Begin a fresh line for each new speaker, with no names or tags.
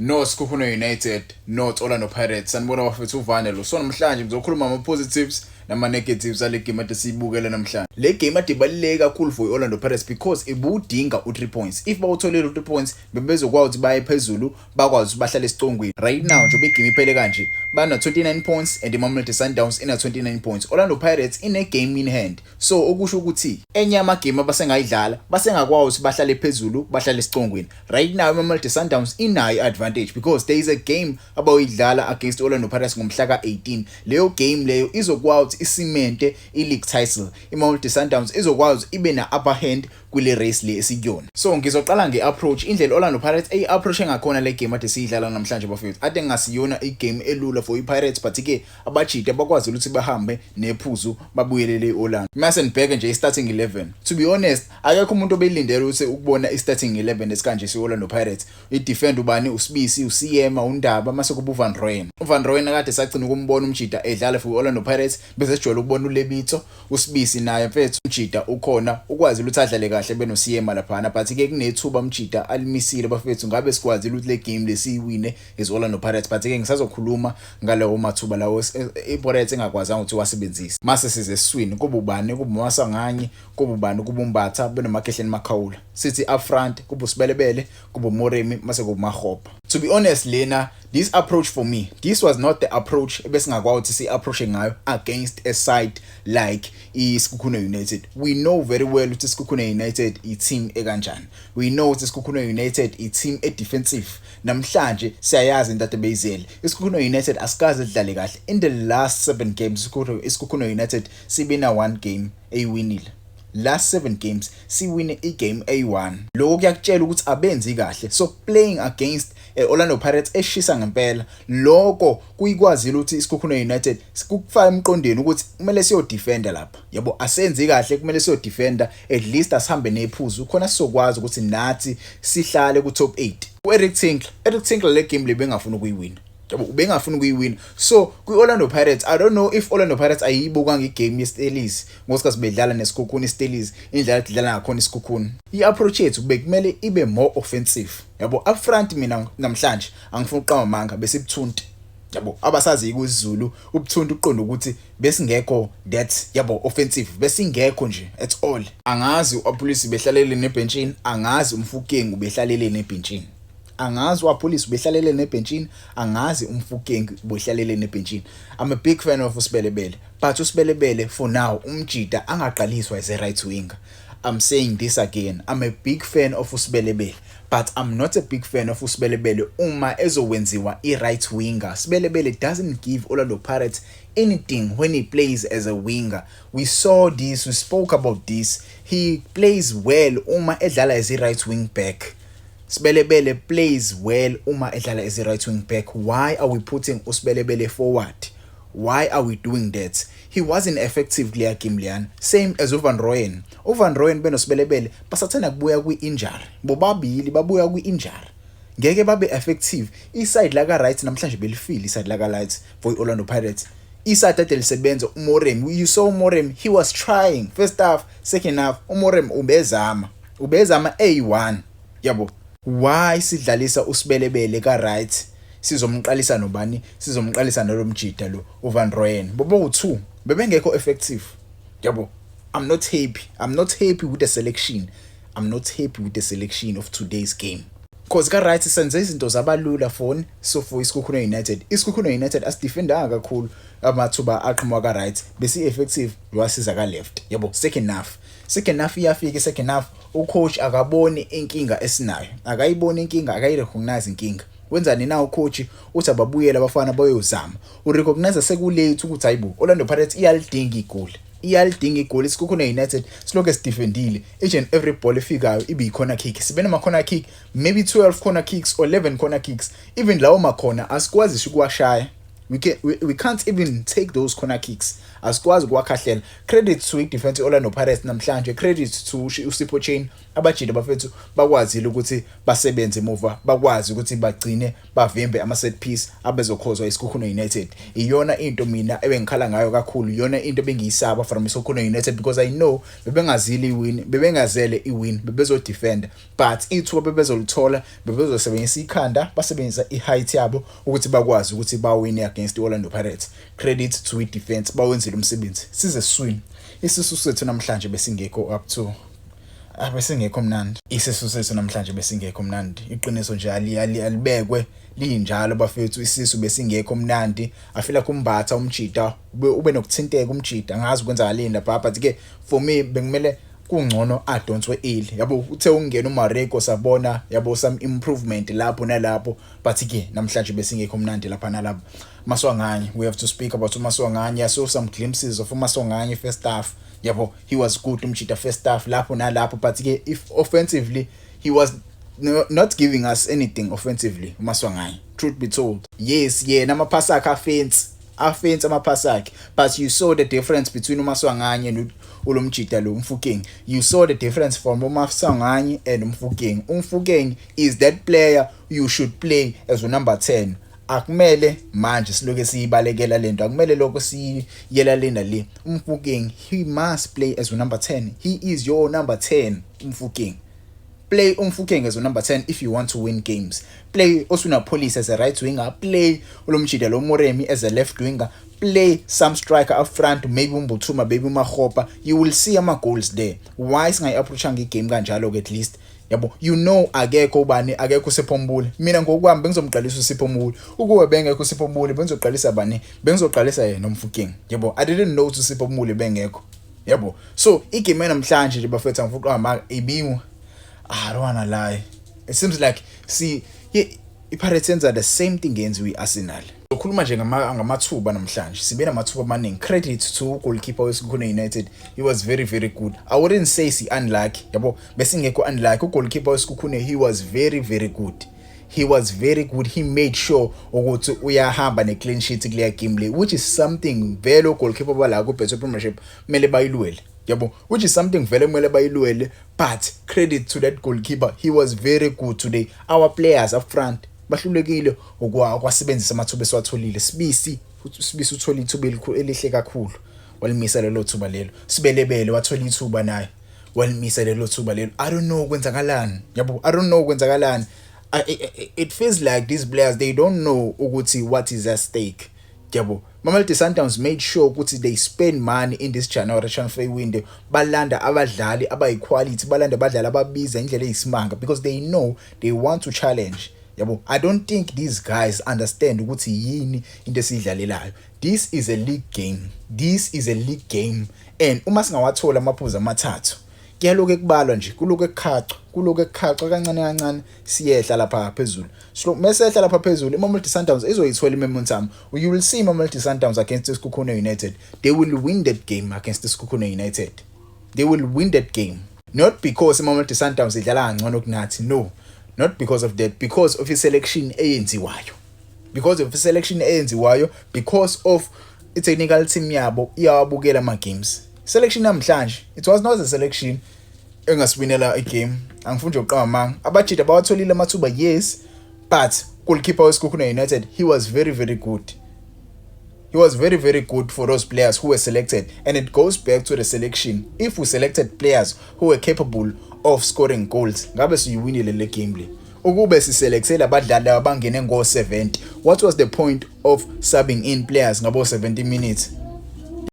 No Sekhukhune United, no Orlando Pirates. Sanibona bafethu uvane lo. So namhlanje ngizokhuluma ama positives nama negatives ale game ade siyibukele namhlanje. Le game ade ibaluleke kakhulu for Orlando Pirates because ibudinga u3 points. If bawutholile u3 points bebezokwazi ukuthi baye phezulu bakwazi bahlale esicongweni. Right now nje begame iphele kanje bana 29 points and Mamelodi Sundowns ina 29 points. Orlando Pirates ine game in hand. So okusho ukuthi enye ama game abasengayidlala basengakwazi ukuthi bahlale phezulu bahlale esicongweni. Right now Mamelodi Sundowns inayo advantage because there is a game abayidlala against Orlando Pirates ngomhla ka18. Leyo game leyo izokwazi isimente ileague title. Mamelodi Sundowns izokwazi ibe na upper hand kule race le esiyona. So ngizoqala ngeapproach indlela Orlando Pirates approach ngakhona le game ade siyidlala namhlanje bafethu. Ade ngasiyona igame elula for iPirates but ke abajide bakwazi ukuthi bahambe nephuzu babuyelele eOrlando. Mase nibheke nje starting 11. To be honest, akekho umuntu obelindele ukuthi ukubona starting 11 esikanje siOrlando Pirates. I-defend ubani uSibisi, uSiyema, uNdaba mase kuba uVan Rooyen. uVan Rooyen akade sagcina ukumbona umjida edlala for Orlando Pirates bese sijwayele ukubona uLebitho, uSibisi naye mfethu umjida ukhona ukwazi ukuthi adlale kahle benosiyema laphana but ke kunethuba umjida alimisile bafethu ngabe sikwazi ukuthi le game lesiwine is Orlando Pirates but ke ngisazokhuluma ngalewo mathuba lawo iPirates engakwazanga ukuthi wasebenzise. Mase size siswini kuba ubani kuba uMasanganye kuba ubani kuba uMbatha benoMakehleni Makhawula. Sithi up front kuba uSibelebele kuba uMoremi mase kuba uMahopa. To be honest lena this approach for me, this was not the approach ebesingakwazi ukuthi si-approach ngayo against a side like iSekhukhune United. We know very well ukuthi iSekhukhune United i-team ekanjani. We know ukuthi iSekhukhune United i-team e-defensive. Namhlanje siyayazi into abeyizele. iSekhukhune United asikaze idlale kahle. In the last 7 games iSekhukhune United sibina 1 game eyiwinile. Last 7 games siwine igame A1. Lokho kuyakutshela ukuthi abenzi kahle. So playing against Orlando Pirates eshisa ngempela lokho kuyikwazile ukuthi iSekhukhune United sikufaka emqondweni ukuthi kumele siyo defender lapha. Yabo asenzi kahle kumele siyo defender at least asihambe nephuzu khona sizokwazi ukuthi nathi sihlale ku top 8. Eric Tinkler le game lebengafuna ukuyiwina. Yabo ubengafuna ukuyiwina. So kwiOrlando Pirates I don't know if Orlando Pirates ayibuka ngegame yeSteelers ngosikhathi bedlala neSekhukhune iSteelers indlela edlala ngakhona iSekhukhune. I-approach yethu bekumele ibe more offensive. Yabo up front mina namhlanje angifuna uqamba manga besibuthunti. Yabo abasazi kuZulu ubuthunti uqonda ukuthi besingekho that yabo offensive besingekho nje at all. Angazi uApolice behlalele nebenchini, angazi uMfukeng ubehlalele nebenchini. Angazi uApolice ubehlalele nebenchini, angazi uMfukeng ubehlalele nebenchini. I'm a big fan of uSibelebele, but uSibelebele for now umjida angaqaliswa as a right winger. I'm saying this again. I'm a big fan of uSibelebele, but I'm not a big fan of uSibelebele uma ezowenziwa i-right winger. Sibelebele doesn't give Orlando Pirates anything when he plays as a winger. We saw this, we spoke about this. He plays well uma edlala as a right wing back. Sibelebele plays well uma edlala as a right wing back. Why are we putting uSibelebele forward? Why are we doing that? He wasn't effective clear game lian. Same as uVan Rooyen. uVan Rooyen benosibelebele basathana kubuya kwi-injury. Bobabili babuya kwi-injury. Ngeke babe effective. Iside la ka right namhlanje belifile iside la ka right for Orlando Pirates. Iside elisebenza uMoremi. You saw Moremi, he was trying. First half, second half, uMoremi ubezama A1. Yabo. Why sidlalisa uSibelebele ka right? Sizomqalisa nobani? Sizomqalisa nalomjida lo uVan Rooyen. Bobo u2 bebengekho effective. Yabo, I'm not happy with the selection. I'm not happy with the selection of today's game. Cause ka right senze izinto zabalula phone so for iSekhukhune United. iSekhukhune United as defender kakhulu amathuba aqhumwa ka right besi effective wasiza ka left. Yabo, second half iyafika second half ucoach akaboni inkinga esinayo. Akayiboni inkinga, akayirecognize inkinga. Wenzani na ucoach uthi ababuyela abafana bayozama. Urecognize sekulate ukuthi hayibo Orlando Pirates iyalidinga igoli. iSekhukhune United siloke sidefendile. Each and every ball efikayo ibe icorner kick. Sibena ma corner kick, maybe 12 corner kicks or 11 corner kicks. Even lawo ma corner asikwazi ukuwashaya. we can't even take those corner kicks. Asikwazi ukuwakhahlela. Credit to i-defense Orlando Pirates namhlanje, credit to uSipho Chain, abajidi bafethu bakwazile ukuthi basebenze emuva, bakwazi ukuthi bagcine bavimbe ama-set piece abezokhozwa iSikhukhune United. Iyona into mina ebengikhala ngayo kakhulu, iyona into bengiyisaba from iSikhukhune United, because I know bebengazele i-win, bebezodefenda, but ithuba bebezolithola, bebezosebenzisa ikhanda, basebenzisa i-height yabo ukuthi bakwazi ukuthi bawine against i-Orlando Pirates. Credit to i-defense, bawenzile umsebenzi. Size swing. Isisu sethu namhlanje besingekho up to besingekho mnandi. Isisu sethu namhlanje besingekho mnandi. Iqiniso nje alibekwe linjalo bafethu, isisu besingekho mnandi. Afila kumbatha umjida, ube nokuthinteka umjida, angazi ukwenzakaleni lapha, but ke for me bengimele kungcono adonswe early. Yabo uthe ungena uMareko sabona yabo some improvement lapho nalapho, but ke namhlanje besingekho mnandi lapha nalapho. Maswanganye, we have to speak about uMaswanganye. I saw some glimpses of uMaswanganye first half. Yabo he was good umjida first half lapho nalapho, but ke if offensively he was not giving us anything offensively uMaswanganye, truth be told. Yes, namaphasi akhe offense amaphasi akhe, but you saw the difference between uMaswanganye and ulomjida lo Mfokeng. You saw the difference from uMaswanganye and Mfokeng. Mfokeng is that player you should play as a number 10. Akumele manje siloke siyibalekela lento, akumele lokho siyela lena le. Mfokeng, he must play as a number 10. He is your number 10, Mfokeng. Play Mfokeng as a number 10 if you want to win games. Play Osuna Police as a right winger. Play Olomjida lo Moremi as a left winger. Play some striker up front, maybe Mbutuma, maybe Mahopa. You will see ama goals there. Why singayi approaching game kanjalo at least? Yabo, you know akekho bani, akekho uSiphombule. Mina ngokwami bengizomqalisa uSiphombule. Ukuba bengekho uSiphombule bengizoqalisa bani? Bengizoqalisa yena Mfokeng. Yabo, I didn't know to uSiphombule bengekho. Yabo. So, igame namhlanje nje bafethu ngifuna ama ibimu. I don't wanna lie. It seems like i-Pirates are the same thing against we-Arsenal. Sokhuluma nje ngamathuba namhlanje. Sibe namathuba amaningi. Credit to goalkeeper weSikhukhune United. He was very very good. I wouldn't say unlucky. Yabo, besingekho unlucky. Goalkeeper weSikhukhune, he was very very good. He was very good. He made sure ukuthi uyahamba ne-clean sheet kule game le, which is something vele goalkeeper bala ku Betway Premiership mele bayilwele. Yabo, which is something vele mele bayilwele, but credit to that goalkeeper. He was very good today. Our players up front bahlulekile ukwasebenzisa amathuba esiwatholile. Sibisi uthola ithuba elihle kakhulu. Walimisa lelo thuba lelo. Sibelebele wathola ithuba naye. Walimisa lelo thuba lelo. I don't know kwenzakalani. Yabo, I don't know kwenzakalani. It feels like these players, they don't know ukuthi what is at stake. Yabo, Mamelodi Sundowns made sure ukuthi they spend money in this January transfer window. Balanda abadlali abayi-quality, balanda abadlali ababiza indlela eyisimanga, because they know they want to challenge. Yabo, I don't think these guys understand ukuthi yini into esiyidlalelayo. This is a league game. This is a league game. And uma singawathola amaphuzu amathathu, kuyaloku ekubalwa nje, kuloku ekukhaca kancane siyehla lapha phezulu. So mesehla lapha phezulu, iMamelodi Sundowns izoyithola iMomentum. You will see iMamelodi Sundowns against iSikhukhune United. They will win that game against iSikhukhune United. They will win that game. Not because iMamelodi Sundowns idlala ngcono kunathi. No. Not because of that. Because of i-selection eyenziwayo. Because of i-selection eyenziwayo. Because of i-technical team yabo iyawabukela ama-games. Selection namhlanje, it was not a selection engaswinela a game. Angifunda uqamanga. Abajida bawatholile amathuba, yes, but goalkeeper weSikhukhune United, he was very very good. He was very very good for those players who were selected, and it goes back to the selection. If we selected players who were capable of scoring goals, ngabe siyiwinile le game le. Ukube siselectela abadlali abangene ngo 70, what was the point of subbing in players ngabo 70 minutes?